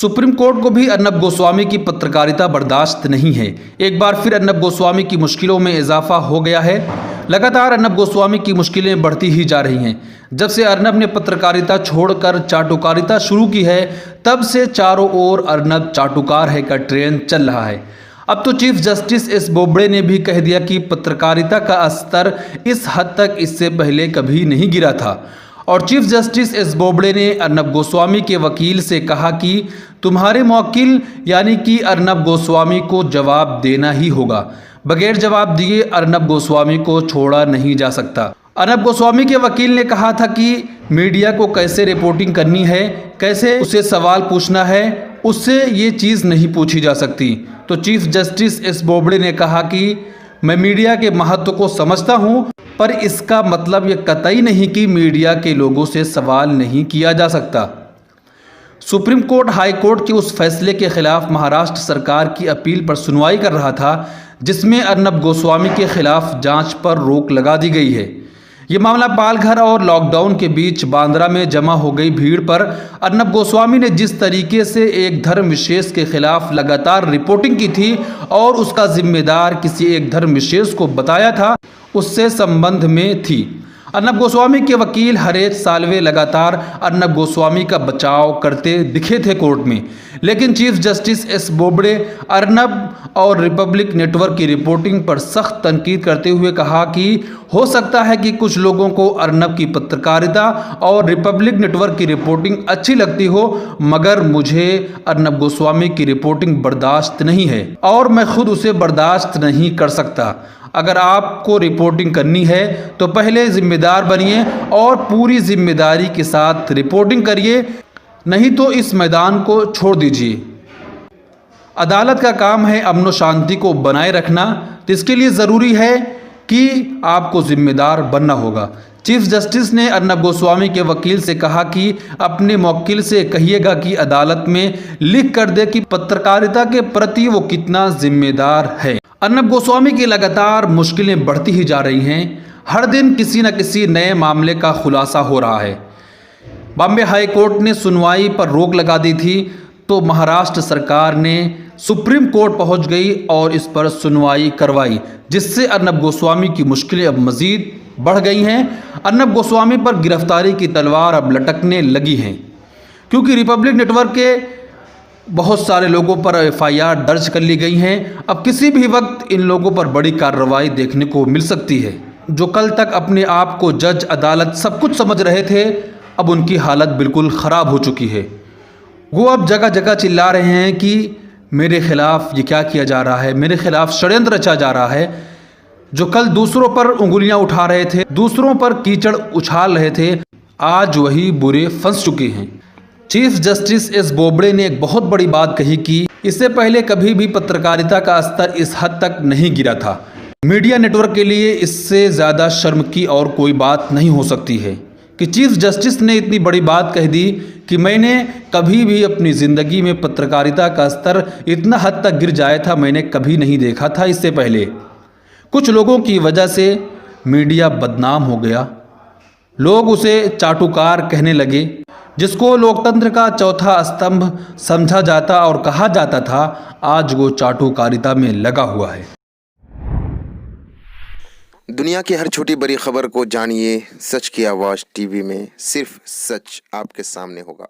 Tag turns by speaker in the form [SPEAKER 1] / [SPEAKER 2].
[SPEAKER 1] Supreme court को भी अर्नब गोस्वामी की पत्रकारिता बर्दाश्त नहीं है। एक बार फिर अर्नब गोस्वामी की मुश्किलों में इजाफा हो गया है। लगातार अर्नब गोस्वामी की मुश्किलें बढ़ती ही जा रही हैं। जब से अर्नब ने पत्रकारिता छोड़कर चाटुकारिता शुरू की है, तब से चारों ओर अर्नब चाटुकार है का ट्रेंड चल रहा है। अब तो चीफ जस्टिस एस बोबड़े ने भी कह दिया कि पत्रकारिता का स्तर इस हद तक इससे पहले कभी नहीं गिरा था। और चीफ जस्टिस एस बोबड़े ने अर्नब गोस्वामी के वकील से कहा कि तुम्हारे मौकिल यानी कि अर्नब गोस्वामी को जवाब देना ही होगा। बगैर जवाब दिए अर्नब गोस्वामी को छोड़ा नहीं जा सकता। अर्नब गोस्वामी के वकील ने कहा था कि मीडिया को कैसे रिपोर्टिंग करनी है, कैसे उसे सवाल पूछना है, उससे ये चीज़ नहीं पूछी जा सकती। तो चीफ जस्टिस एस बोबड़े ने कहा कि मैं मीडिया के महत्व को समझता हूँ, पर इसका मतलब ये कतई नहीं कि मीडिया के लोगों से सवाल नहीं किया जा सकता। सुप्रीम कोर्ट हाई कोर्ट के उस फैसले के खिलाफ महाराष्ट्र सरकार की अपील पर सुनवाई कर रहा था, जिसमें अर्नब गोस्वामी के खिलाफ जांच पर रोक लगा दी गई है। ये मामला पालघर और लॉकडाउन के बीच बांद्रा में जमा हो गई भीड़ पर अर्नब गोस्वामी ने जिस तरीके से एक धर्म विशेष के खिलाफ लगातार रिपोर्टिंग की थी और उसका जिम्मेदार किसी एक धर्म विशेष को बताया था, उससे संबंध में थी। अर्नब गोस्वामी के वकील हरेश साल्वे लगातार अर्नब गोस्वामी का बचाव करते दिखे थे कोर्ट में, लेकिन chief justice S Bobde Arnab और रिपब्लिक नेटवर्क की रिपोर्टिंग पर सख्त तनकीद करते हुए कहा कि हो सकता है कि कुछ लोगों को अर्नब की पत्रकारिता और रिपब्लिक नेटवर्क की रिपोर्टिंग अच्छी लगती हो, मगर मुझे अर्नब गोस्वामी की रिपोर्टिंग बर्दाश्त नहीं है और मैं खुद उसे बर्दाश्त नहीं कर सकता। अगर आपको रिपोर्टिंग करनी है तो पहले जिम्मेदार बनिए और पूरी जिम्मेदारी के साथ रिपोर्टिंग करिए, नहीं तो इस मैदान को छोड़ दीजिए। अदालत का काम है अमन शांति को बनाए रखना, तो इसके लिए ज़रूरी है कि आपको जिम्मेदार बनना होगा। चीफ जस्टिस ने अर्नब गोस्वामी के वकील से कहा कि अपने मौकिल से कहिएगा कि अदालत में लिख कर दे कि पत्रकारिता के प्रति वो कितना जिम्मेदार है। अर्नब गोस्वामी की लगातार मुश्किलें बढ़ती ही जा रही हैं। हर दिन किसी न किसी नए मामले का खुलासा हो रहा है। बॉम्बे हाई कोर्ट ने सुनवाई पर रोक लगा दी थी, तो महाराष्ट्र सरकार ने सुप्रीम कोर्ट पहुंच गई और इस पर सुनवाई करवाई, जिससे अर्नब गोस्वामी की मुश्किलें अब मज़ीद बढ़ गई हैं। अर्नब गोस्वामी पर गिरफ्तारी की तलवार अब लटकने लगी हैं, क्योंकि रिपब्लिक नेटवर्क के बहुत सारे लोगों पर एफआईआर दर्ज कर ली गई हैं। अब किसी भी वक्त इन लोगों पर बड़ी कार्रवाई देखने को मिल सकती है। जो कल तक अपने आप को जज, अदालत सब कुछ समझ रहे थे, अब उनकी हालत बिल्कुल ख़राब हो चुकी है। वो अब जगह जगह चिल्ला रहे हैं कि मेरे खिलाफ ये क्या किया जा रहा है, मेरे खिलाफ षड्यंत्र रचा जा रहा है। जो कल दूसरों पर उंगलियां उठा रहे थे, दूसरों पर कीचड़ उछाल रहे थे, आज वही बुरे फंस चुके हैं। चीफ जस्टिस एस बोबड़े ने एक बहुत बड़ी बात कही कि इससे पहले कभी भी पत्रकारिता का स्तर इस हद तक नहीं गिरा था। मीडिया नेटवर्क के लिए इससे ज़्यादा शर्म की और कोई बात नहीं हो सकती है कि चीफ जस्टिस ने इतनी बड़ी बात कह दी कि मैंने कभी भी अपनी ज़िंदगी में पत्रकारिता का स्तर इतना हद तक गिर जाया था मैंने कभी नहीं देखा था। इससे पहले कुछ लोगों की वजह से मीडिया बदनाम हो गया। लोग उसे चाटुकार कहने लगे, जिसको लोकतंत्र का चौथा स्तंभ समझा जाता और कहा जाता था, आज वो चाटुकारिता में लगा हुआ है।
[SPEAKER 2] दुनिया की हर छोटी बड़ी खबर को जानिए सच की आवाज़ टीवी में। सिर्फ सच आपके सामने होगा।